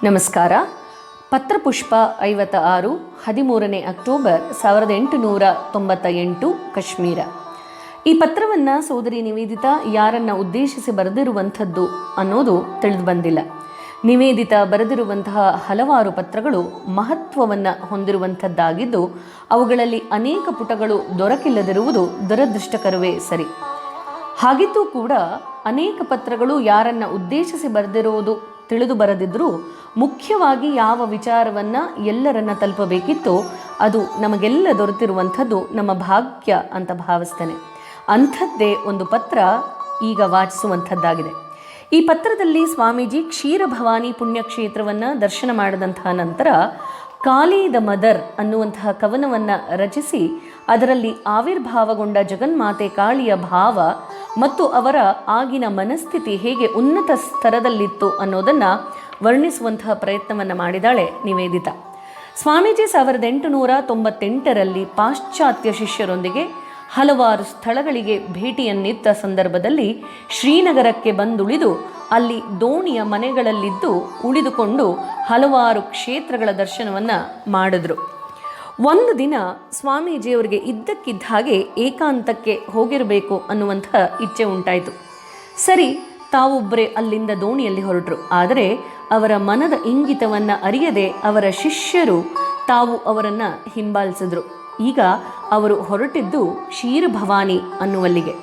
ನಮಸ್ಕಾರ. ಪತ್ರಪುಷ್ಪ 56 13 ಅಕ್ಟೋಬರ್ 1898 ಕಾಶ್ಮೀರ. ಈ ಪತ್ರವನ್ನು ಸೋದರಿ ನಿವೇದಿತಾ ಯಾರನ್ನು ಉದ್ದೇಶಿಸಿ ಬರೆದಿರುವಂಥದ್ದು ಅನ್ನೋದು ತಿಳಿದು ಬಂದಿಲ್ಲ. ನಿವೇದಿತಾ ಬರೆದಿರುವಂತಹ ಹಲವಾರು ಪತ್ರಗಳು ಮಹತ್ವವನ್ನು ಹೊಂದಿರುವಂಥದ್ದಾಗಿದ್ದು ಅವುಗಳಲ್ಲಿ ಅನೇಕ ಪುಟಗಳು ದೊರಕಿಲ್ಲದಿರುವುದು ದುರದೃಷ್ಟಕರವೇ ಸರಿ. ಹಾಗಿದ್ದೂ ಕೂಡ ಅನೇಕ ಪತ್ರಗಳು ಯಾರನ್ನು ಉದ್ದೇಶಿಸಿ ಬರೆದಿರುವುದು ತಿಳಿದು ಬರದಿದ್ದರೂ ಮುಖ್ಯವಾಗಿ ಯಾವ ವಿಚಾರವನ್ನು ಎಲ್ಲರನ್ನ ತಲುಪಬೇಕಿತ್ತೋ ಅದು ನಮಗೆಲ್ಲ ದೊರೆತಿರುವಂಥದ್ದು ನಮ್ಮ ಭಾಗ್ಯ ಅಂತ ಭಾವಿಸ್ತೇನೆ. ಅಂಥದ್ದೇ ಒಂದು ಪತ್ರ ಈಗ ವಾಚಿಸುವಂಥದ್ದಾಗಿದೆ. ಈ ಪತ್ರದಲ್ಲಿ ಸ್ವಾಮೀಜಿ ಕ್ಷೀರಭವಾನಿ ಪುಣ್ಯಕ್ಷೇತ್ರವನ್ನು ದರ್ಶನ ಮಾಡಿದಂತಹ ನಂತರ ಕಾಲಿ ದ ಮದರ್ ಅನ್ನುವಂತಹ ಕವನವನ್ನು ರಚಿಸಿ ಅದರಲ್ಲಿ ಆವಿರ್ಭಾವಗೊಂಡ ಜಗನ್ಮಾತೆ ಕಾಳಿಯ ಭಾವ ಮತ್ತು ಅವರ ಆಗಿನ ಮನಸ್ಥಿತಿ ಹೇಗೆ ಉನ್ನತ ಸ್ತರದಲ್ಲಿತ್ತು ಅನ್ನೋದನ್ನು ವರ್ಣಿಸುವಂತಹ ಪ್ರಯತ್ನವನ್ನು ಮಾಡಿದಾಳೆ ನಿವೇದಿತಾ. ಸ್ವಾಮೀಜಿ 1898ರಲ್ಲಿ ಪಾಶ್ಚಾತ್ಯ ಶಿಷ್ಯರೊಂದಿಗೆ ಹಲವಾರು ಸ್ಥಳಗಳಿಗೆ ಭೇಟಿಯನ್ನಿತ್ತ ಸಂದರ್ಭದಲ್ಲಿ ಶ್ರೀನಗರಕ್ಕೆ ಬಂದುಳಿದು ಅಲ್ಲಿ ದೋಣಿಯ ಮನೆಗಳಲ್ಲಿದ್ದು ಉಳಿದುಕೊಂಡು ಹಲವಾರು ಕ್ಷೇತ್ರಗಳ ದರ್ಶನವನ್ನು ಮಾಡಿದ್ರು. ಒಂದು ದಿನ ಸ್ವಾಮೀಜಿಯವರಿಗೆ ಇದ್ದಕ್ಕಿದ್ದ ಹಾಗೆ ಏಕಾಂತಕ್ಕೆ ಹೋಗಿರಬೇಕು ಅನ್ನುವಂಥ ಇಚ್ಛೆ ಉಂಟಾಯಿತು. ಸರಿ, ತಾವೊಬ್ಬರೇ ಅಲ್ಲಿಂದ ದೋಣಿಯಲ್ಲಿ ಹೊರಟರು. ಆದರೆ ಅವರ ಮನದ ಇಂಗಿತವನ್ನು ಅರಿಯದೆ ಅವರ ಶಿಷ್ಯರು ತಾವು ಅವರನ್ನು ಹಿಂಬಾಲಿಸಿದ್ರು. ಈಗ ಅವರು ಹೊರಟಿದ್ದು ಕ್ಷೀರಭವಾನಿ ಅನ್ನುವಲ್ಲಿಗೆ.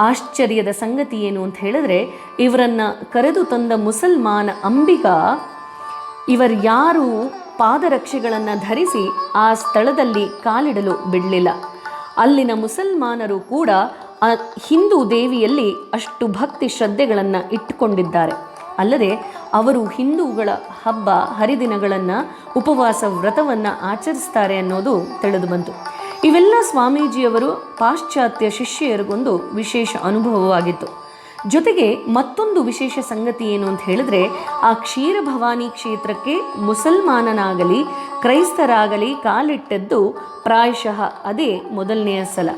ಆಶ್ಚರ್ಯದ ಸಂಗತಿ ಏನು ಅಂತ ಹೇಳಿದ್ರೆ, ಇವರನ್ನು ಕರೆದು ತಂದ ಮುಸಲ್ಮಾನ ಅಂಬಿಗ ಇವರ್ಯಾರೂ ಪಾದರಕ್ಷೆಗಳನ್ನು ಧರಿಸಿ ಆ ಸ್ಥಳದಲ್ಲಿ ಕಾಲಿಡಲು ಬಿಡಲಿಲ್ಲ. ಅಲ್ಲಿನ ಮುಸಲ್ಮಾನರು ಕೂಡ ಆ ಹಿಂದೂ ದೇವಿಯಲ್ಲಿ ಅಷ್ಟು ಭಕ್ತಿ ಶ್ರದ್ಧೆಗಳನ್ನು ಇಟ್ಟುಕೊಂಡಿದ್ದಾರೆ. ಅಲ್ಲದೆ ಅವರು ಹಿಂದೂಗಳ ಹಬ್ಬ ಹರಿದಿನಗಳನ್ನು ಉಪವಾಸ ವ್ರತವನ್ನು ಆಚರಿಸ್ತಾರೆ ಅನ್ನೋದು ತಿಳಿದು ಬಂತು. ಇವೆಲ್ಲ ಸ್ವಾಮೀಜಿಯವರು ಪಾಶ್ಚಾತ್ಯ ಶಿಷ್ಯರಿಗೊಂದು ವಿಶೇಷ ಅನುಭವವಾಗಿತ್ತು. ಜೊತೆಗೆ ಮತ್ತೊಂದು ವಿಶೇಷ ಸಂಗತಿ ಏನು ಅಂತ ಹೇಳಿದ್ರೆ, ಆ ಕ್ಷೀರಭವಾನಿ ಕ್ಷೇತ್ರಕ್ಕೆ ಮುಸಲ್ಮಾನನಾಗಲಿ ಕ್ರೈಸ್ತರಾಗಲಿ ಕಾಲಿಟ್ಟದ್ದು ಪ್ರಾಯಶಃ ಅದೇ ಮೊದಲನೆಯ ಸಲ.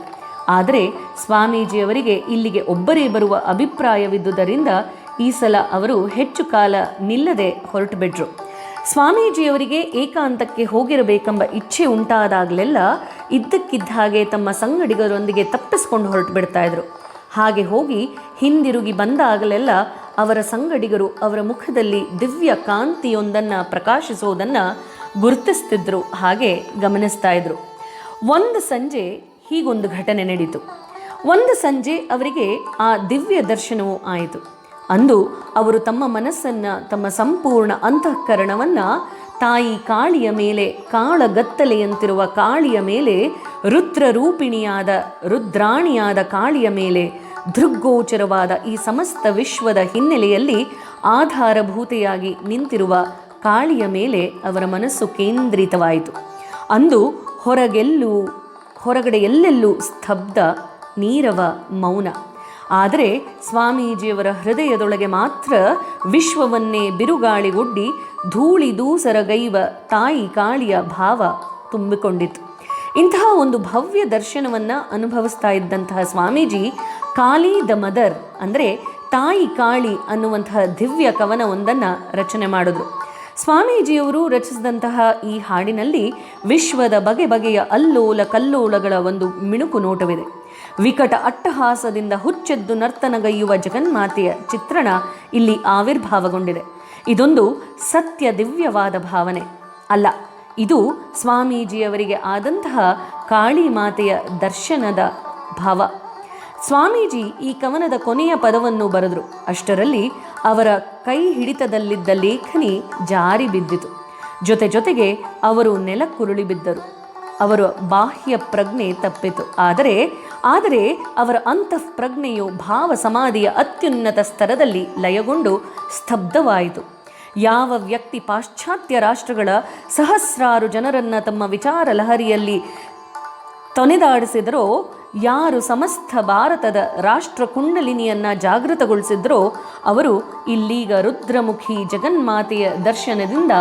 ಆದರೆ ಸ್ವಾಮೀಜಿಯವರಿಗೆ ಇಲ್ಲಿಗೆ ಒಬ್ಬರೇ ಬರುವ ಅಭಿಪ್ರಾಯವಿದ್ದುದರಿಂದ ಈ ಸಲ ಅವರು ಹೆಚ್ಚು ಕಾಲ ನಿಲ್ಲದೆ ಹೊರಟು ಬಿಟ್ರು. ಸ್ವಾಮೀಜಿಯವರಿಗೆ ಏಕಾಂತಕ್ಕೆ ಹೋಗಿರಬೇಕೆಂಬ ಇಚ್ಛೆ ಉಂಟಾದಾಗಲೆಲ್ಲ ಇದ್ದಕ್ಕಿದ್ದ ಹಾಗೆ ತಮ್ಮ ಸಂಗಡಿಗರೊಂದಿಗೆ ತಪ್ಪಿಸ್ಕೊಂಡು ಹೊರಟು ಬಿಡ್ತಾ ಇದ್ರು. ಹಾಗೆ ಹೋಗಿ ಹಿಂದಿರುಗಿ ಬಂದಾಗಲೆಲ್ಲ ಅವರ ಸಂಗಡಿಗರು ಅವರ ಮುಖದಲ್ಲಿ ದಿವ್ಯ ಕಾಂತಿಯೊಂದನ್ನು ಪ್ರಕಾಶಿಸೋದನ್ನು ಗುರುತಿಸ್ತಿದ್ರು, ಹಾಗೆ ಗಮನಿಸ್ತಾ ಇದ್ರು. ಒಂದು ಸಂಜೆ ಹೀಗೊಂದು ಘಟನೆ ನಡೀತು. ಒಂದು ಸಂಜೆ ಅವರಿಗೆ ಆ ದಿವ್ಯ ದರ್ಶನವೂ ಆಯಿತು. ಅಂದು ಅವರು ತಮ್ಮ ಮನಸ್ಸನ್ನು, ತಮ್ಮ ಸಂಪೂರ್ಣ ಅಂತಃಕರಣವನ್ನು ತಾಯಿ ಕಾಳಿಯ ಮೇಲೆ, ಕಾಳಗತ್ತಲೆಯಂತಿರುವ ಕಾಳಿಯ ಮೇಲೆ, ರುದ್ರರೂಪಿಣಿಯಾದ ರುದ್ರಾಣಿಯಾದ ಕಾಳಿಯ ಮೇಲೆ, ದೃಗ್ಗೋಚರವಾದ ಈ ಸಮಸ್ತ ವಿಶ್ವದ ಹಿನ್ನೆಲೆಯಲ್ಲಿ ಆಧಾರಭೂತೆಯಾಗಿ ನಿಂತಿರುವ ಕಾಳಿಯ ಮೇಲೆ ಅವರ ಮನಸ್ಸು ಕೇಂದ್ರಿತವಾಯಿತು. ಅಂದು ಹೊರಗಡೆ ಎಲ್ಲೆಲ್ಲೂ ಸ್ತಬ್ಧ, ನೀರವ, ಮೌನ. ಆದರೆ ಸ್ವಾಮೀಜಿಯವರ ಹೃದಯದೊಳಗೆ ಮಾತ್ರ ವಿಶ್ವವನ್ನೇ ಬಿರುಗಾಳಿಗೊಡ್ಡಿ ಧೂಳಿ ದೂಸರಗೈವ ತಾಯಿ ಕಾಳಿಯ ಭಾವ ತುಂಬಿಕೊಂಡಿತು. ಇಂತಹ ಒಂದು ಭವ್ಯ ದರ್ಶನವನ್ನು ಅನುಭವಿಸ್ತಾ ಇದ್ದಂತಹ ಸ್ವಾಮೀಜಿ ಕಾಲಿ ದ ಮದರ್ ಅಂದರೆ ತಾಯಿ ಕಾಳಿ ಅನ್ನುವಂತಹ ದಿವ್ಯ ಕವನವೊಂದನ್ನು ರಚನೆ ಮಾಡಿದ್ರು. ಸ್ವಾಮೀಜಿಯವರು ರಚಿಸಿದಂತಹ ಈ ಹಾಡಿನಲ್ಲಿ ವಿಶ್ವದ ಬಗೆ ಬಗೆಯ ಅಲ್ಲೋಲ ಕಲ್ಲೋಲಗಳ ಒಂದು ಮಿಣುಕು ನೋಟವಿದೆ. ವಿಕಟ ಅಟ್ಟಹಾಸದಿಂದ ಹುಚ್ಚೆದ್ದು ನರ್ತನಗೈಯುವ ಜಗನ್ಮಾತೆಯ ಚಿತ್ರಣ ಇಲ್ಲಿ ಆವಿರ್ಭಾವಗೊಂಡಿದೆ. ಇದೊಂದು ಸತ್ಯ ದಿವ್ಯವಾದ ಭಾವನೆ ಅಲ್ಲ, ಇದು ಸ್ವಾಮೀಜಿಯವರಿಗೆ ಆದಂತಹ ಕಾಳಿ ಮಾತೆಯ ದರ್ಶನದ ಭಾವ. ಸ್ವಾಮೀಜಿ ಈ ಕವನದ ಕೊನೆಯ ಪದವನ್ನು ಬರೆದರು. ಅಷ್ಟರಲ್ಲಿ ಅವರ ಕೈ ಹಿಡಿತದಲ್ಲಿದ್ದ ಲೇಖನಿ ಜಾರಿ ಬಿದ್ದಿತು. ಜೊತೆಗೆ ಅವರು ನೆಲಕ್ಕುರುಳಿ ಬಿದ್ದರು. ಅವರ ಬಾಹ್ಯ ಪ್ರಜ್ಞೆ ತಪ್ಪಿತು. ಆದರೆ ಅವರ ಅಂತಃಪ್ರಜ್ಞೆಯು ಭಾವ ಸಮಾಧಿಯ ಅತ್ಯುನ್ನತ ಸ್ತರದಲ್ಲಿ ಲಯಗೊಂಡು ಸ್ತಬ್ಧವಾಯಿತು. ಯಾವ ವ್ಯಕ್ತಿ ಪಾಶ್ಚಾತ್ಯ ರಾಷ್ಟ್ರಗಳ ಸಹಸ್ರಾರು ಜನರನ್ನು ತಮ್ಮ ವಿಚಾರ ಲಹರಿಯಲ್ಲಿ ತೊನೆದಾಡಿಸಿದರೋ, ಯಾರು ಸಮಸ್ತ ಭಾರತದ ರಾಷ್ಟ್ರ ಕುಂಡಲಿನಿಯನ್ನು ಜಾಗೃತಗೊಳಿಸಿದ್ರೋ ಅವರು ಇಲ್ಲೀಗ ರುದ್ರಮುಖಿ ಜಗನ್ಮಾತೆಯ ದರ್ಶನದಿಂದ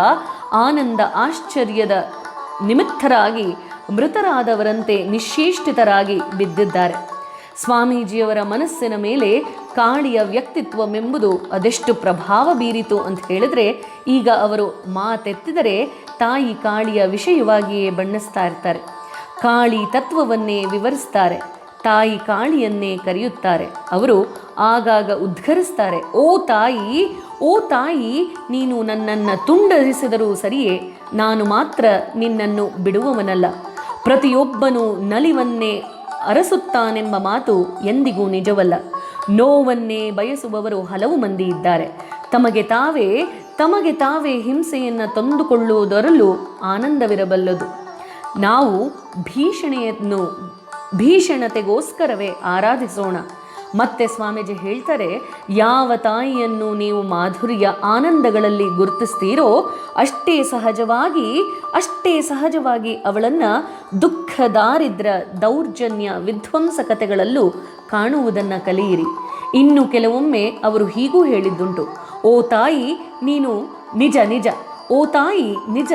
ಆನಂದ ಆಶ್ಚರ್ಯದ ನಿಮಿತ್ತರಾಗಿ ಮೃತರಾದವರಂತೆ ನಿಶ್ಚೇಷ್ಟಿತರಾಗಿ ಬಿದ್ದಿದ್ದಾರೆ. ಸ್ವಾಮೀಜಿಯವರ ಮನಸ್ಸಿನ ಮೇಲೆ ಕಾಳಿಯ ವ್ಯಕ್ತಿತ್ವವೆಂಬುದು ಅದೆಷ್ಟು ಪ್ರಭಾವ ಬೀರಿತು ಅಂತ ಹೇಳಿದ್ರೆ, ಈಗ ಅವರು ಮಾತೆತ್ತಿದರೆ ತಾಯಿ ಕಾಳಿಯ ವಿಷಯವಾಗಿಯೇ ಬಣ್ಣಿಸ್ತಾ ಇರ್ತಾರೆ. ಕಾಳಿ ತತ್ವವನ್ನೇ ವಿವರಿಸ್ತಾರೆ, ತಾಯಿ ಕಾಳಿಯನ್ನೇ ಕರೆಯುತ್ತಾರೆ. ಅವರು ಆಗಾಗ ಉದ್ಘರಿಸ್ತಾರೆ, ಓ ತಾಯಿ, ಓ ತಾಯಿ, ನೀನು ನನ್ನನ್ನು ತುಂಡರಿಸಿದರೂ ಸರಿಯೇ, ನಾನು ಮಾತ್ರ ನಿನ್ನನ್ನು ಬಿಡುವವನಲ್ಲ. ಪ್ರತಿಯೊಬ್ಬನೂ ನಲಿವನ್ನೇ ಅರಸುತ್ತಾನೆಂಬ ಮಾತು ಎಂದಿಗೂ ನಿಜವಲ್ಲ. ನೋವನ್ನೇ ಬಯಸುವವರು ಹಲವು ಮಂದಿ ಇದ್ದಾರೆ. ತಮಗೆ ತಾವೇ ಹಿಂಸೆಯನ್ನು ತಂದುಕೊಳ್ಳುವುದರಲ್ಲೂ ಆನಂದವಿರಬಲ್ಲದು. ನಾವು ಭೀಷಣತೆಗೋಸ್ಕರವೇ ಆರಾಧಿಸೋಣ. ಮತ್ತೆ ಸ್ವಾಮೀಜಿ ಹೇಳ್ತಾರೆ, ಯಾವ ತಾಯಿಯನ್ನು ನೀವು ಮಾಧುರ್ಯ ಆನಂದಗಳಲ್ಲಿ ಗುರುತಿಸ್ತೀರೋ ಅಷ್ಟೇ ಸಹಜವಾಗಿ ಅವಳನ್ನು ದುಃಖ, ದಾರಿದ್ರ್ಯ, ದೌರ್ಜನ್ಯ, ವಿಧ್ವಂಸಕತೆಗಳಲ್ಲೂ ಕಾಣುವುದನ್ನು ಕಲಿಯಿರಿ. ಇನ್ನು ಕೆಲವೊಮ್ಮೆ ಅವರು ಹೀಗೂ ಹೇಳಿದ್ದುಂಟು, ಓ ತಾಯಿ ನೀನು ನಿಜ, ಓ ತಾಯಿ ನಿಜ,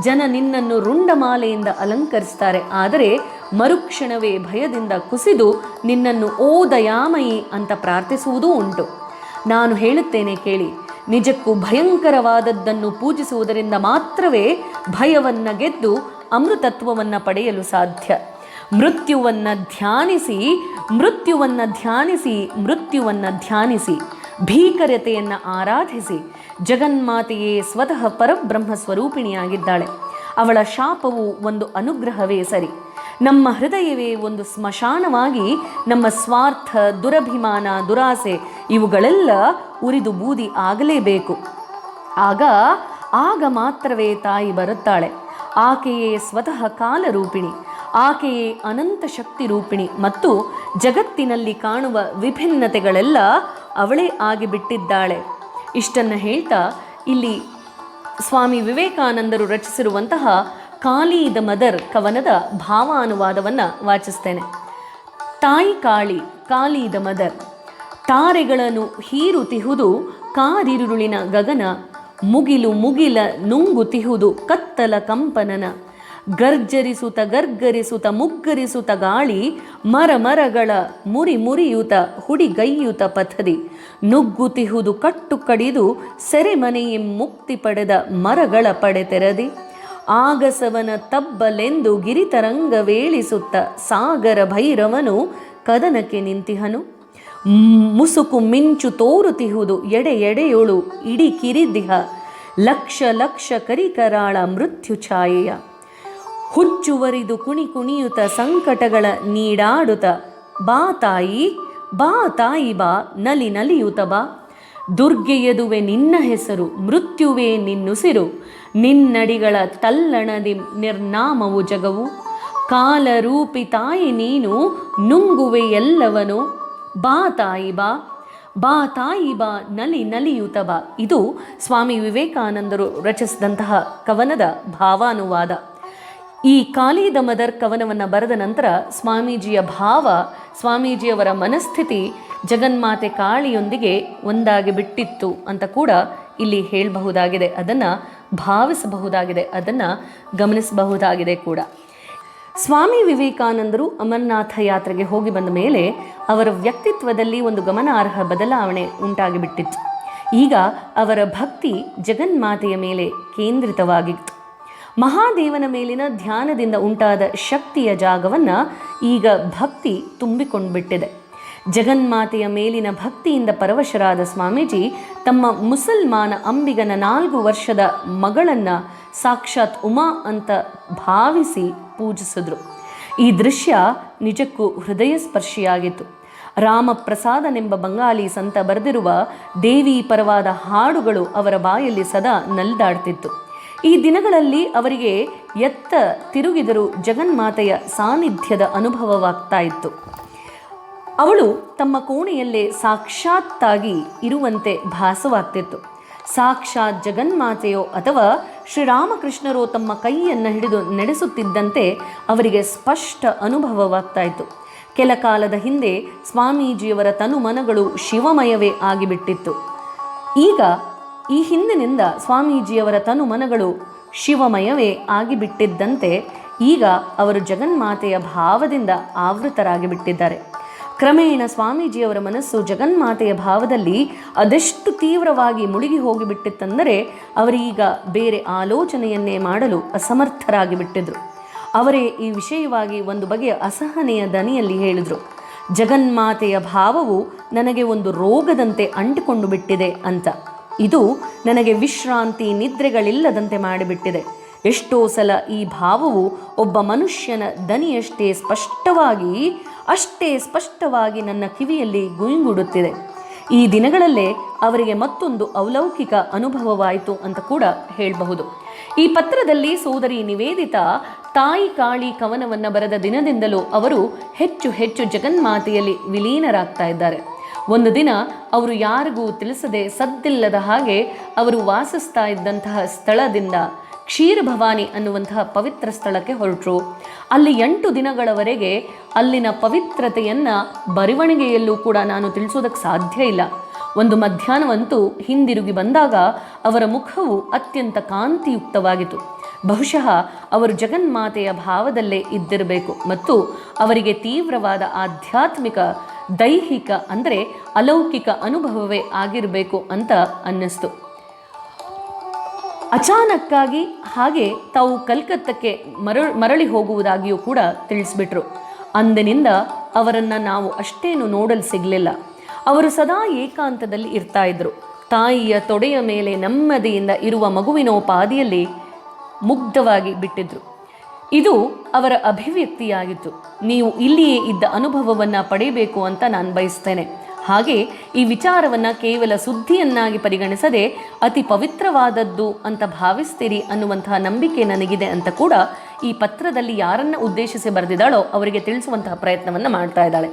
ಜನ ನಿನ್ನನ್ನು ರುಂಡಮಾಲೆಯಿಂದ ಅಲಂಕರಿಸ್ತಾರೆ, ಆದರೆ ಮರುಕ್ಷಣವೇ ಭಯದಿಂದ ಕುಸಿದು ನಿನ್ನನ್ನು ಓ ದಯಾಮಯಿ ಅಂತ ಪ್ರಾರ್ಥಿಸುವುದೂ ಉಂಟು. ನಾನು ಹೇಳುತ್ತೇನೆ ಕೇಳಿ, ನಿಜಕ್ಕೂ ಭಯಂಕರವಾದದ್ದನ್ನು ಪೂಜಿಸುವುದರಿಂದ ಮಾತ್ರವೇ ಭಯವನ್ನು ಗೆದ್ದು ಅಮೃತತ್ವವನ್ನು ಪಡೆಯಲು ಸಾಧ್ಯ. ಮೃತ್ಯುವನ್ನು ಧ್ಯಾನಿಸಿ ಭೀಕರತೆಯನ್ನು ಆರಾಧಿಸಿ. ಜಗನ್ಮಾತೆಯೇ ಸ್ವತಃ ಪರಬ್ರಹ್ಮ ಸ್ವರೂಪಿಣಿಯಾಗಿದ್ದಾಳೆ. ಅವಳ ಶಾಪವು ಒಂದು ಅನುಗ್ರಹವೇ ಸರಿ. ನಮ್ಮ ಹೃದಯವೇ ಒಂದು ಸ್ಮಶಾನವಾಗಿ ನಮ್ಮ ಸ್ವಾರ್ಥ, ದುರಭಿಮಾನ, ದುರಾಸೆ ಇವುಗಳೆಲ್ಲ ಉರಿದು ಬೂದಿ ಆಗಲೇಬೇಕು. ಆಗ ಮಾತ್ರವೇ ತಾಯಿ ಬರುತ್ತಾಳೆ. ಆಕೆಯೇ ಸ್ವತಃ ಕಾಲರೂಪಿಣಿ, ಆಕೆಯೇ ಅನಂತ ಶಕ್ತಿ ರೂಪಿಣಿ ಮತ್ತು ಜಗತ್ತಿನಲ್ಲಿ ಕಾಣುವ ವಿಭಿನ್ನತೆಗಳೆಲ್ಲ ಅವಳೇ ಆಗಿಬಿಟ್ಟಿದ್ದಾಳೆ. ಇಷ್ಟನ್ನು ಹೇಳ್ತಾ ಇಲ್ಲಿ ಸ್ವಾಮಿ ವಿವೇಕಾನಂದರು ರಚಿಸಿರುವಂತಹ ಕಾಲಿ ದ ಮದರ್ ಕವನದ ಭಾವಾನುವಾದವನ್ನು ವಾಚಿಸ್ತೇನೆ. ತಾಯಿ ಕಾಳಿ ದ ಮದರ್. ತಾರೆಗಳನ್ನು ಹೀರುತಿಹುದು ಕಾರಿರುಳಿನ ಗಗನ, ಮುಗಿಲ ನುಂಗುತಿಹುದು ಕತ್ತಲ ಕಂಪನನ. ಗರ್ಗರಿಸುತ್ತ ಮುಗ್ಗರಿಸುತ್ತ ಗಾಳಿ, ಮರಗಳ ಮುರಿಯುತ ಹುಡಿಗೈಯುತ ಪಥದಿ. ನುಗ್ಗುತಿಹುದು ಕಟ್ಟು ಕಡಿದು ಸೆರೆಮನೆಯಂ ಮುಕ್ತಿ ಪಡೆದ ಮರಗಳ ಪಡೆತೆರದಿ. ಆಗಸವನ ತಬ್ಬಲೆಂದು ಗಿರಿತರಂಗವೇಳಿಸುತ್ತ ಸಾಗರ ಭೈರವನು ಕದನಕ್ಕೆ ನಿಂತಿಹನು. ಮುಸುಕು ಮಿಂಚು ತೋರುತಿಹುದು ಎಡೆಯೊಳು ಇಡಿ ಕಿರಿದಿಹ. ಲಕ್ಷ ಕರಿಕರಾಳ ಮೃತ್ಯು ಛಾಯೆಯ. ಹುಚ್ಚುವರಿದು ಕುಣಿಯುತ ಸಂಕಟಗಳ ನೀಡಾಡುತ್ತ. ಬಾ ತಾಯಿ ಬಾ ನಲಿಯುತ ಬಾ. ದುರ್ಗೆಯದುವೆ ನಿನ್ನ ಹೆಸರು, ಮೃತ್ಯುವೇ ನಿನ್ನುಸಿರು. ನಿನ್ನಡಿಗಳ ತಲ್ಲಣದಿ ನಿರ್ನಾಮವು ಜಗವು. ಕಾಲರೂಪಿ ತಾಯಿ ನೀನು ನುಂಗುವೆ ಎಲ್ಲವನು. ಬಾ ತಾಯಿ ಬಾ ನಲಿಯುತ ಬಾ. ಇದು ಸ್ವಾಮಿ ವಿವೇಕಾನಂದರು ರಚಿಸಿದಂತಹ ಕವನದ ಭಾವಾನುವಾದ. ಈ ಕಾಲಿ ದ ಮದರ್ ಕವನವನ್ನು ಬರೆದ ನಂತರ ಸ್ವಾಮೀಜಿಯ ಭಾವ, ಸ್ವಾಮೀಜಿಯವರ ಮನಸ್ಥಿತಿ ಜಗನ್ಮಾತೆ ಕಾಳಿಯೊಂದಿಗೆ ಒಂದಾಗಿ ಬಿಟ್ಟಿತ್ತು ಅಂತ ಕೂಡ ಇಲ್ಲಿ ಹೇಳಬಹುದಾಗಿದೆ. ಅದನ್ನು ಭಾವಿಸಬಹುದಾಗಿದೆ, ಅದನ್ನು ಗಮನಿಸಬಹುದಾಗಿದೆ ಕೂಡ. ಸ್ವಾಮಿ ವಿವೇಕಾನಂದರು ಅಮರನಾಥ ಯಾತ್ರೆಗೆ ಹೋಗಿ ಬಂದ ಮೇಲೆ ಅವರ ವ್ಯಕ್ತಿತ್ವದಲ್ಲಿ ಒಂದು ಗಮನಾರ್ಹ ಬದಲಾವಣೆ ಉಂಟಾಗಿಬಿಟ್ಟಿತ್ತು. ಈಗ ಅವರ ಭಕ್ತಿ ಜಗನ್ಮಾತೆಯ ಮೇಲೆ ಕೇಂದ್ರಿತವಾಗಿತ್ತು. ಮಹಾದೇವನ ಮೇಲಿನ ಧ್ಯಾನದಿಂದ ಉಂಟಾದ ಶಕ್ತಿಯ ಜಾಗವನ್ನು ಈಗ ಭಕ್ತಿ ತುಂಬಿಕೊಂಡ್ಬಿಟ್ಟಿದೆ. ಜಗನ್ಮಾತೆಯ ಮೇಲಿನ ಭಕ್ತಿಯಿಂದ ಪರವಶರಾದ ಸ್ವಾಮೀಜಿ ತಮ್ಮ ಮುಸಲ್ಮಾನ ಅಂಬಿಗನ 4 ವರ್ಷದ ಮಗಳನ್ನು ಸಾಕ್ಷಾತ್ ಉಮಾ ಅಂತ ಭಾವಿಸಿ ಪೂಜಿಸಿದ್ರು. ಈ ದೃಶ್ಯ ನಿಜಕ್ಕೂ ಹೃದಯ ಸ್ಪರ್ಶಿಯಾಗಿತ್ತು. ರಾಮಪ್ರಸಾದನೆಂಬ ಬಂಗಾಲಿ ಸಂತ ಬರೆದಿರುವ ದೇವಿ ಪರವಾದ ಹಾಡುಗಳು ಅವರ ಬಾಯಲ್ಲಿ ಸದಾ ನಲಿದಾಡ್ತಿತ್ತು. ಈ ದಿನಗಳಲ್ಲಿ ಅವರಿಗೆ ಎತ್ತ ತಿರುಗಿದರೂ ಜಗನ್ಮಾತೆಯ ಸಾನ್ನಿಧ್ಯದ ಅನುಭವವಾಗ್ತಾ ಇತ್ತು. ಅವಳು ತಮ್ಮ ಕೋಣೆಯಲ್ಲೇ ಸಾಕ್ಷಾತ್ತಾಗಿ ಇರುವಂತೆ ಭಾಸವಾಗ್ತಿತ್ತು. ಸಾಕ್ಷಾತ್ ಜಗನ್ಮಾತೆಯೋ ಅಥವಾ ಶ್ರೀರಾಮಕೃಷ್ಣರೋ ತಮ್ಮ ಕೈಯನ್ನು ಹಿಡಿದು ನಡೆಸುತ್ತಿದ್ದಂತೆ ಅವರಿಗೆ ಸ್ಪಷ್ಟ ಅನುಭವವಾಗ್ತಾ ಇತ್ತು. ಕೆಲ ಕಾಲದ ಹಿಂದೆ ಸ್ವಾಮೀಜಿಯವರ ತನುಮನಗಳು ಶಿವಮಯವೇ ಆಗಿಬಿಟ್ಟಿತ್ತು. ಈಗ ಈ ಹಿಂದಿನಿಂದ ಸ್ವಾಮೀಜಿಯವರ ತನುಮನಗಳು ಶಿವಮಯವೇ ಆಗಿಬಿಟ್ಟಿದ್ದಂತೆ ಈಗ ಅವರು ಜಗನ್ಮಾತೆಯ ಭಾವದಿಂದ ಆವೃತರಾಗಿಬಿಟ್ಟಿದ್ದಾರೆ. ಕ್ರಮೇಣ ಸ್ವಾಮೀಜಿಯವರ ಮನಸ್ಸು ಜಗನ್ಮಾತೆಯ ಭಾವದಲ್ಲಿ ಅದೆಷ್ಟು ತೀವ್ರವಾಗಿ ಮುಳುಗಿ ಹೋಗಿಬಿಟ್ಟಿತ್ತೆಂದರೆ ಅವರೀಗ ಬೇರೆ ಆಲೋಚನೆಯನ್ನೇ ಮಾಡಲು ಅಸಮರ್ಥರಾಗಿ ಬಿಟ್ಟಿದ್ರು. ಅವರೇ ಈ ವಿಷಯವಾಗಿ ಒಂದು ಬಗೆಯ ಅಸಹನೆಯ ದನಿಯಲ್ಲಿ ಹೇಳಿದರು, ಜಗನ್ಮಾತೆಯ ಭಾವವು ನನಗೆ ಒಂದು ರೋಗದಂತೆ ಅಂಟಿಕೊಂಡು ಬಿಟ್ಟಿದೆ ಅಂತ. ಇದು ನನಗೆ ವಿಶ್ರಾಂತಿ ನಿದ್ರೆಗಳಿಲ್ಲದಂತೆ ಮಾಡಿಬಿಟ್ಟಿದೆ. ಎಷ್ಟೋ ಸಲ ಈ ಭಾವವು ಒಬ್ಬ ಮನುಷ್ಯನ ದನಿಯಷ್ಟೇ ಸ್ಪಷ್ಟವಾಗಿ ನನ್ನ ಕಿವಿಯಲ್ಲಿ ಗುಯಿಂಗುಡುತ್ತಿದೆ. ಈ ದಿನಗಳಲ್ಲೇ ಅವರಿಗೆ ಮತ್ತೊಂದು ಅಲೌಕಿಕ ಅನುಭವವಾಯಿತು ಅಂತ ಕೂಡ ಹೇಳಬಹುದು. ಈ ಪತ್ರದಲ್ಲಿ ಸೋದರಿ ನಿವೇದಿತಾ ತಾಯಿ ಕಾಳಿ ಕವನವನ್ನು ಬರೆದ ದಿನದಿಂದಲೂ ಅವರು ಹೆಚ್ಚು ಹೆಚ್ಚು ಜಗನ್ಮಾತೆಯಲ್ಲಿ ವಿಲೀನರಾಗ್ತಾ ಇದ್ದಾರೆ. ಒಂದು ದಿನ ಅವರು ಯಾರಿಗೂ ತಿಳಿಸದೆ ಸದ್ದಿಲ್ಲದ ಹಾಗೆ ಅವರು ವಾಸಿಸ್ತಾ ಇದ್ದಂತಹ ಸ್ಥಳದಿಂದ ಕ್ಷೀರಭವಾನಿ ಅನ್ನುವಂತಹ ಪವಿತ್ರ ಸ್ಥಳಕ್ಕೆ ಹೊರಟರು. ಅಲ್ಲಿ 8 ದಿನಗಳವರೆಗೆ ಅಲ್ಲಿನ ಪವಿತ್ರತೆಯನ್ನು ಬರವಣಿಗೆಯಲ್ಲೂ ಕೂಡ ನಾನು ತಿಳಿಸೋದಕ್ಕೆ ಸಾಧ್ಯ ಇಲ್ಲ. ಒಂದು ಮಧ್ಯಾಹ್ನವಂತೂ ಹಿಂದಿರುಗಿ ಬಂದಾಗ ಅವರ ಮುಖವು ಅತ್ಯಂತ ಕಾಂತಿಯುಕ್ತವಾಗಿತ್ತು. ಬಹುಶಃ ಅವರು ಜಗನ್ಮಾತೆಯ ಭಾವದಲ್ಲೇ ಇದ್ದಿರಬೇಕು ಮತ್ತು ಅವರಿಗೆ ತೀವ್ರವಾದ ಆಧ್ಯಾತ್ಮಿಕ ದೈಹಿಕ ಅಂದರೆ ಅಲೌಕಿಕ ಅನುಭವವೇ ಆಗಿರಬೇಕು ಅಂತ ಅನ್ನಿಸ್ತು. ಅಚಾನಕ್ಕಾಗಿ ಹಾಗೆ ತಾವು ಕಲ್ಕತ್ತಕ್ಕೆ ಮರಳಿ ಹೋಗುವುದಾಗಿಯೂ ಕೂಡ ತಿಳಿಸ್ಬಿಟ್ರು. ಅಂದಿನಿಂದ ಅವರನ್ನು ನಾವು ಅಷ್ಟೇನು ನೋಡಲು ಸಿಗಲಿಲ್ಲ. ಅವರು ಸದಾ ಏಕಾಂತದಲ್ಲಿ ಇರ್ತಾ ಇದ್ರು. ತಾಯಿಯ ತೊಡೆಯ ಮೇಲೆ ನೆಮ್ಮದಿಯಿಂದ ಇರುವ ಮಗುವಿನೋಪಾದಿಯಲ್ಲಿ ಮುಗ್ಧವಾಗಿ ಬಿಟ್ಟಿದ್ರು. ಇದು ಅವರ ಅಭಿವ್ಯಕ್ತಿಯಾಗಿತ್ತು. ನೀವು ಇಲ್ಲಿಯೇ ಇದ್ದ ಅನುಭವವನ್ನು ಪಡೆಯಬೇಕು ಅಂತ ನಾನು ಬಯಸ್ತೇನೆ. ಹಾಗೆ ಈ ವಿಚಾರವನ್ನು ಕೇವಲ ಸುದ್ದಿಯನ್ನಾಗಿ ಪರಿಗಣಿಸದೆ ಅತಿ ಪವಿತ್ರವಾದದ್ದು ಅಂತ ಭಾವಿಸ್ತೀರಿ ಅನ್ನುವಂತಹ ನಂಬಿಕೆ ನನಗಿದೆ ಅಂತ ಕೂಡ ಈ ಪತ್ರದಲ್ಲಿ ಯಾರನ್ನ ಉದ್ದೇಶಿಸಿ ಬರೆದಿದ್ದಾಳೋ ಅವರಿಗೆ ತಿಳಿಸುವಂತಹ ಪ್ರಯತ್ನವನ್ನು ಮಾಡ್ತಾ ಇದ್ದಾಳೆ.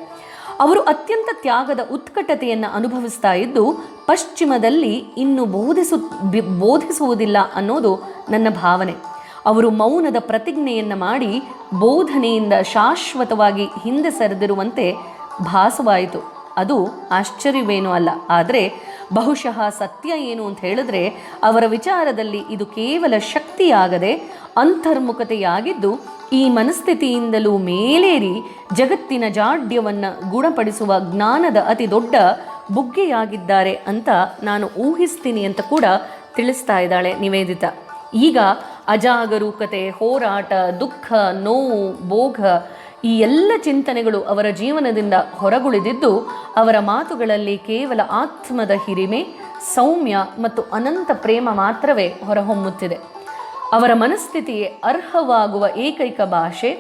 ಅವರು ಅತ್ಯಂತ ತ್ಯಾಗದ ಉತ್ಕಟತೆಯನ್ನು ಅನುಭವಿಸ್ತಾ ಇದ್ದು ಪಶ್ಚಿಮದಲ್ಲಿ ಇನ್ನು ಬೋಧಿಸುವುದಿಲ್ಲ ಅನ್ನೋದು ನನ್ನ ಭಾವನೆ. ಅವರು ಮೌನದ ಪ್ರತಿಜ್ಞೆಯನ್ನು ಮಾಡಿ ಬೋಧನೆಯಿಂದ ಶಾಶ್ವತವಾಗಿ ಹಿಂದೆ ಸರಿದಿರುವಂತೆ ಭಾಸವಾಯಿತು. ಅದು ಆಶ್ಚರ್ಯವೇನೂ ಅಲ್ಲ. ಆದರೆ ಬಹುಶಃ ಸತ್ಯ ಏನು ಅಂತ ಹೇಳಿದ್ರೆ ಅವರ ವಿಚಾರದಲ್ಲಿ ಇದು ಕೇವಲ ಶಕ್ತಿಯಾಗದೆ ಅಂತರ್ಮುಖತೆಯಾಗಿದ್ದು ಈ ಮನಸ್ಥಿತಿಯಿಂದಲೂ ಮೇಲೇರಿ ಜಗತ್ತಿನ ಜಾಡ್ಯವನ್ನು ಗುಣಪಡಿಸುವ ಜ್ಞಾನದ ಅತಿ ದೊಡ್ಡ ಬುಗ್ಗೆಯಾಗಿದ್ದಾರೆ ಅಂತ ನಾನು ಊಹಿಸ್ತೀನಿ ಅಂತ ಕೂಡ ತಿಳಿಸ್ತಾ ಇದ್ದಾಳೆ ನಿವೇದಿತಾ. ಈಗ ಅಜಾಗರೂಕತೆ, ಹೋರಾಟ, ದುಃಖ, ನೋವು, ಭೋಗ ಈ ಎಲ್ಲ ಚಿಂತನೆಗಳು ಅವರ ಜೀವನದಿಂದ ಹೊರಗುಳಿದಿದ್ದು ಅವರ ಮಾತುಗಳಲ್ಲಿ ಕೇವಲ ಆತ್ಮದ ಹಿರಿಮೆ, ಸೌಮ್ಯ ಮತ್ತು ಅನಂತ ಪ್ರೇಮ ಮಾತ್ರವೇ ಹೊರಹೊಮ್ಮುತ್ತಿದೆ. ಅವರ ಮನಸ್ಥಿತಿಗೆ ಅರ್ಹವಾಗುವ ಏಕೈಕ ಭಾಷೆ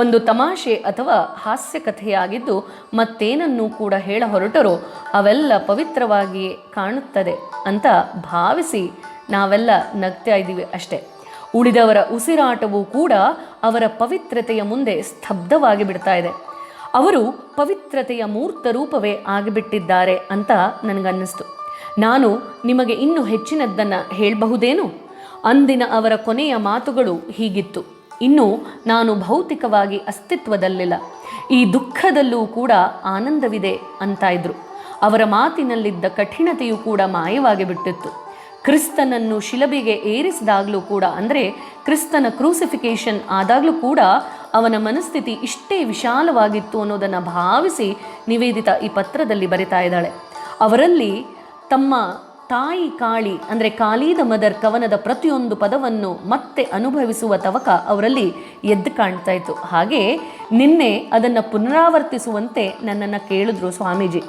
ಒಂದು ತಮಾಷೆ ಅಥವಾ ಹಾಸ್ಯ ಕಥೆಯಾಗಿದ್ದು ಮತ್ತೇನನ್ನೂ ಕೂಡ ಹೇಳ ಹೊರಟರೋ ಅವೆಲ್ಲ ಪವಿತ್ರವಾಗಿಯೇ ಕಾಣುತ್ತದೆ ಅಂತ ಭಾವಿಸಿ ನಾವೆಲ್ಲ ನಗ್ತಾ ಇದ್ದೀವಿ ಅಷ್ಟೆ. ಉಳಿದವರ ಉಸಿರಾಟವೂ ಕೂಡ ಅವರ ಪವಿತ್ರತೆಯ ಮುಂದೆ ಸ್ತಬ್ಧವಾಗಿ ಬಿಡ್ತಾ ಇದೆ. ಅವರು ಪವಿತ್ರತೆಯ ಮೂರ್ತ ರೂಪವೇ ಆಗಿಬಿಟ್ಟಿದ್ದಾರೆ ಅಂತ ನನಗನ್ನಿಸ್ತು. ನಾನು ನಿಮಗೆ ಇನ್ನೂ ಹೆಚ್ಚಿನದ್ದನ್ನು ಹೇಳಬಹುದೇನು? ಅಂದಿನ ಅವರ ಕೊನೆಯ ಮಾತುಗಳು ಹೀಗಿತ್ತು: ಇನ್ನು ನಾನು ಭೌತಿಕವಾಗಿ ಅಸ್ತಿತ್ವದಲ್ಲಿಲ್ಲ, ಈ ದುಃಖದಲ್ಲೂ ಕೂಡ ಆನಂದವಿದೆ ಅಂತ ಇದ್ರು. ಅವರ ಮಾತಿನಲ್ಲಿದ್ದ ಕಠಿಣತೆಯೂ ಕೂಡ ಮಾಯವಾಗಿ ಬಿಟ್ಟಿತ್ತು. ಕ್ರಿಸ್ತನನ್ನು ಶಿಲುಬೆಗೆ ಏರಿಸಿದಾಗಲೂ ಕೂಡ ಅಂದರೆ ಕ್ರಿಸ್ತನ ಕ್ರೂಸಿಫಿಕೇಷನ್ ಆದಾಗಲೂ ಕೂಡ ಅವನ ಮನಸ್ಥಿತಿ ಇಷ್ಟೇ ವಿಶಾಲವಾಗಿತ್ತು ಅನ್ನೋದನ್ನು ಭಾವಿಸಿ ನಿವೇದಿತಾ ಈ ಪತ್ರದಲ್ಲಿ ಬರಿತಾ ಇದ್ದಾಳೆ. ಅವರಲ್ಲಿ ತಮ್ಮ ತಾಯಿ ಕಾಳಿ ಅಂದರೆ ಕಾಲಿದ ಮದರ್ ಕವನದ ಪ್ರತಿಯೊಂದು ಪದವನ್ನು ಮತ್ತೆ ಅನುಭವಿಸುವ ತವಕ ಅವರಲ್ಲಿ ಎದ್ದು ಕಾಣ್ತಾ ಇತ್ತು. ಹಾಗೆ ನಿನ್ನೆ ಅದನ್ನು ಪುನರಾವರ್ತಿಸುವಂತೆ ನನ್ನನ್ನು ಕೇಳಿದ್ರು ಸ್ವಾಮೀಜಿ.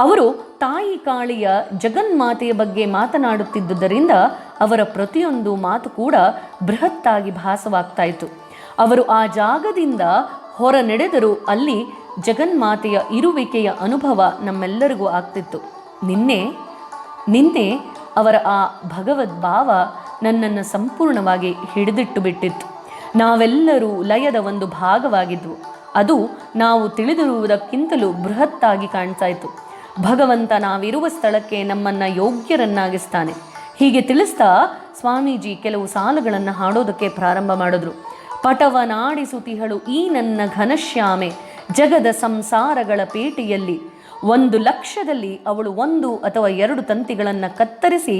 ಅವರು ತಾಯಿ ಕಾಳಿಯ ಜಗನ್ಮಾತೆಯ ಬಗ್ಗೆ ಮಾತನಾಡುತ್ತಿದ್ದುದರಿಂದ ಅವರ ಪ್ರತಿಯೊಂದು ಮಾತು ಕೂಡ ಬೃಹತ್ತಾಗಿ ಭಾಸವಾಗ್ತಾ ಇತ್ತು. ಅವರು ಆ ಜಾಗದಿಂದ ಹೊರ ನಡೆದರೂ ಅಲ್ಲಿ ಜಗನ್ಮಾತೆಯ ಇರುವಿಕೆಯ ಅನುಭವ ನಮ್ಮೆಲ್ಲರಿಗೂ ಆಗ್ತಿತ್ತು. ನಿನ್ನೆ ಅವರ ಆ ಭಗವದ್ಭಾವ ನನ್ನನ್ನು ಸಂಪೂರ್ಣವಾಗಿ ಹಿಡಿದಿಟ್ಟು ಬಿಟ್ಟಿತ್ತು. ನಾವೆಲ್ಲರೂ ಲಯದ ಒಂದು ಭಾಗವಾಗಿದ್ವು. ಅದು ನಾವು ತಿಳಿದಿರುವುದಕ್ಕಿಂತಲೂ ಬೃಹತ್ತಾಗಿ ಕಾಣ್ತಾ ಇತ್ತು. ಭಗವಂತ ನಾವಿರುವ ಸ್ಥಳಕ್ಕೆ ನಮ್ಮನ್ನು ಯೋಗ್ಯರನ್ನಾಗಿಸ್ತಾನೆ. ಹೀಗೆ ತಿಳಿಸ್ತಾ ಸ್ವಾಮೀಜಿ ಕೆಲವು ಸಾಲುಗಳನ್ನು ಹಾಡೋದಕ್ಕೆ ಪ್ರಾರಂಭ ಮಾಡಿದ್ರು. ಪಟವನಾಡಿಸುತಿಹಳು ಈ ನನ್ನ ಘನಶ್ಯಾಮೆ ಜಗದ ಸಂಸಾರಗಳ ಪೇಟೆಯಲ್ಲಿ, 1,00,000ದಲ್ಲಿ ಅವಳು 1 ಅಥವಾ 2 ತಂತಿಗಳನ್ನು ಕತ್ತರಿಸಿ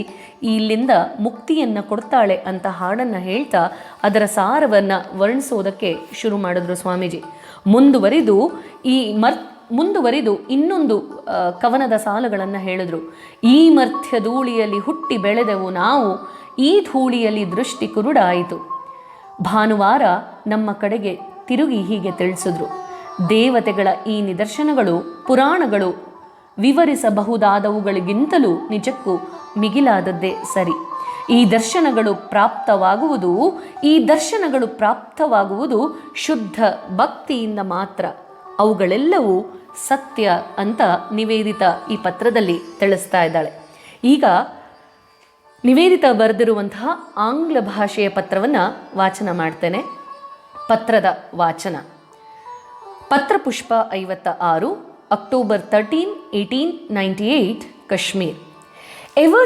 ಇಲ್ಲಿಂದ ಮುಕ್ತಿಯನ್ನು ಕೊಡ್ತಾಳೆ ಅಂತ ಹಾಡನ್ನು ಹೇಳ್ತಾ ಅದರ ಸಾರವನ್ನು ವರ್ಣಿಸೋದಕ್ಕೆ ಶುರು ಮಾಡಿದ್ರು ಸ್ವಾಮೀಜಿ. ಮುಂದುವರಿದು ಮುಂದುವರಿದು ಇನ್ನೊಂದು ಕವನದ ಸಾಲುಗಳನ್ನು ಹೇಳಿದ್ರು. ಈ ಮರ್ತ್ಯ ಧೂಳಿಯಲ್ಲಿ ಹುಟ್ಟಿ ಬೆಳೆದೆವು ನಾವು, ಈ ಧೂಳಿಯಲ್ಲಿ ದೃಷ್ಟಿ ಕುರುಡಾಯಿತು. ಭಾನುವಾರ ನಮ್ಮ ಕಡೆಗೆ ತಿರುಗಿ ಹೀಗೆ ತಿಳಿಸಿದ್ರು. ದೇವತೆಗಳ ಈ ನಿದರ್ಶನಗಳು ಪುರಾಣಗಳು ವಿವರಿಸಬಹುದಾದವುಗಳಿಗಿಂತಲೂ ನಿಜಕ್ಕೂ ಮಿಗಿಲಾದದ್ದೇ ಸರಿ. ಈ ದರ್ಶನಗಳು ಪ್ರಾಪ್ತವಾಗುವುದು ಶುದ್ಧ ಭಕ್ತಿಯಿಂದ ಮಾತ್ರ. ಅವುಗಳೆಲ್ಲವೂ ಸತ್ಯ ಅಂತ ನಿವೇದಿತ ಈ ಪತ್ರದಲ್ಲಿ ತಿಳಿಸ್ತಾ ಇದ್ದಾಳೆ. ಈಗ ನಿವೇದಿತ ಬರೆದಿರುವಂತಹ ಆಂಗ್ಲ ಭಾಷೆಯ ಪತ್ರವನ್ನು ವಾಚನ ಮಾಡ್ತೇನೆ. ಪತ್ರದ ವಾಚನ. ಪತ್ರಪುಷ್ಪ 56, October 13, 1898, Kashmir. Ever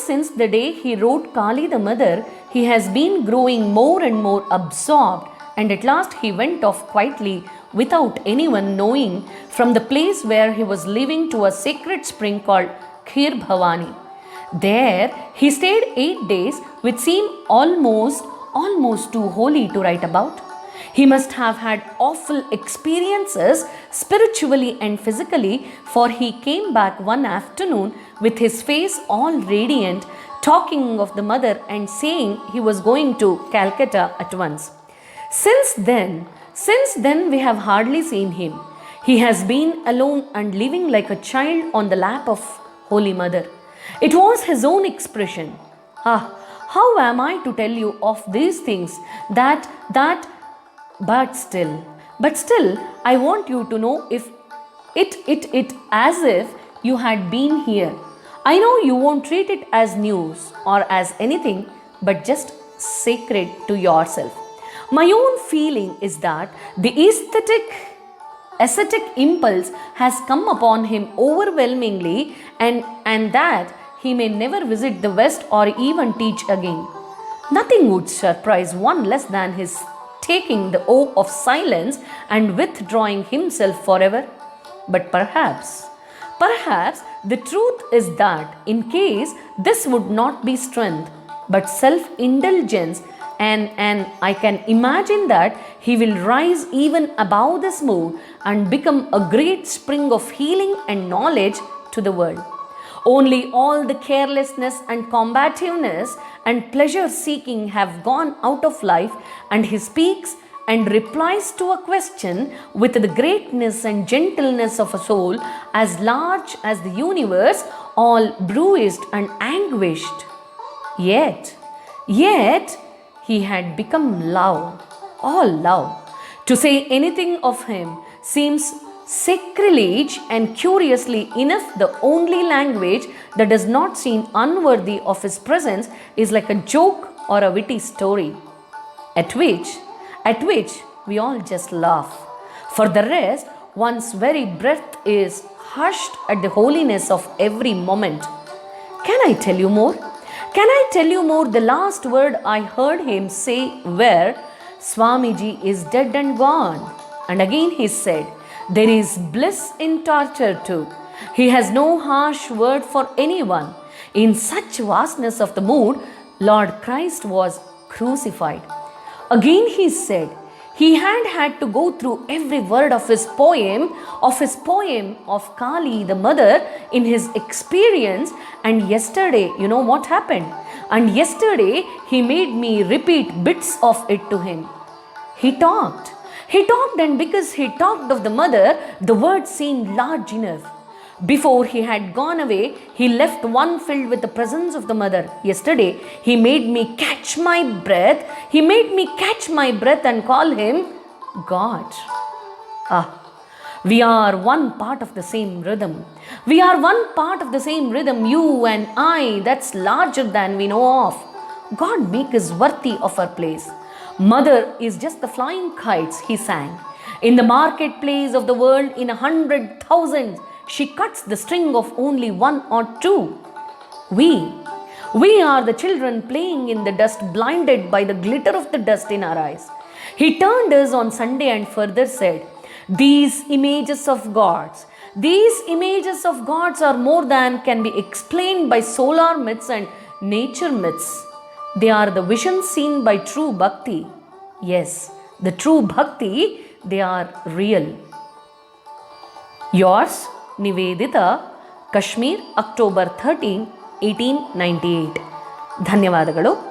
since the day he wrote Kali the mother, he has been growing more and more absorbed, and at last he went off quietly without anyone knowing from the place where he was living to a sacred spring called Khir Bhavani. There he stayed 8 days, which seemed almost too holy to write about. He must have had awful experiences spiritually and physically, for he came back one afternoon with his face all radiant, talking of the mother and saying he was going to Calcutta at once. Since then we have hardly seen him. He has been alone and living like a child on the lap of Holy Mother. It was his own expression. How am I to tell you of these things but still I want you to know if it as if you had been here. I know you won't treat it as news or as anything but just sacred to yourself. My own feeling is that the ascetic impulse has come upon him overwhelmingly, and that he may never visit the West or even teach again. Nothing would surprise one less than his taking the oath of silence and withdrawing himself forever. But perhaps the truth is that in case this would not be strength but self-indulgence, and I can imagine that he will rise even above this mood and become a great spring of healing and knowledge to the world. Only all the carelessness and combativeness and pleasure seeking have gone out of life, and he speaks and replies to a question with the greatness and gentleness of a soul as large as the universe, all bruised and anguished. Yet he had become love, all love. To say anything of him seems sacrilege, and curiously enough the only language that does not seem unworthy of his presence is like a joke or a witty story, at which we all just laugh. For the rest, one's very breath is hushed at the holiness of every moment. Can I tell you more? The last word I heard him say were, Swamiji is dead and gone. And again he said, there is bliss in torture too. He has no harsh word for anyone. In such vastness of the mood, Lord Christ was crucified. Again he said, he had to go through every word of his poem of Kali the mother in his experience. And yesterday, you know what happened? And yesterday he made me repeat bits of it to him. He talked, and because he talked of the mother, the words seemed large enough. Before he had gone away, he left one filled with the presence of the mother. Yesterday, he made me catch my breath. And call him God. We are one part of the same rhythm. You and I, that's larger than we know of. God make us worthy of our place. Mother is just the flying kites, he sang. In the marketplace of the world, in 100,000, she cuts the string of only 1 or 2. We are the children playing in the dust, blinded by the glitter of the dust in our eyes. He turned us on Sunday and further said, these images of gods are more than can be explained by solar myths and nature myths. They are the visions seen by true bhakti. Yes, the true bhakti, they are real. Yours Nivedita, Kashmir, October 13, 1898. ಧನ್ಯವಾದಗಳು.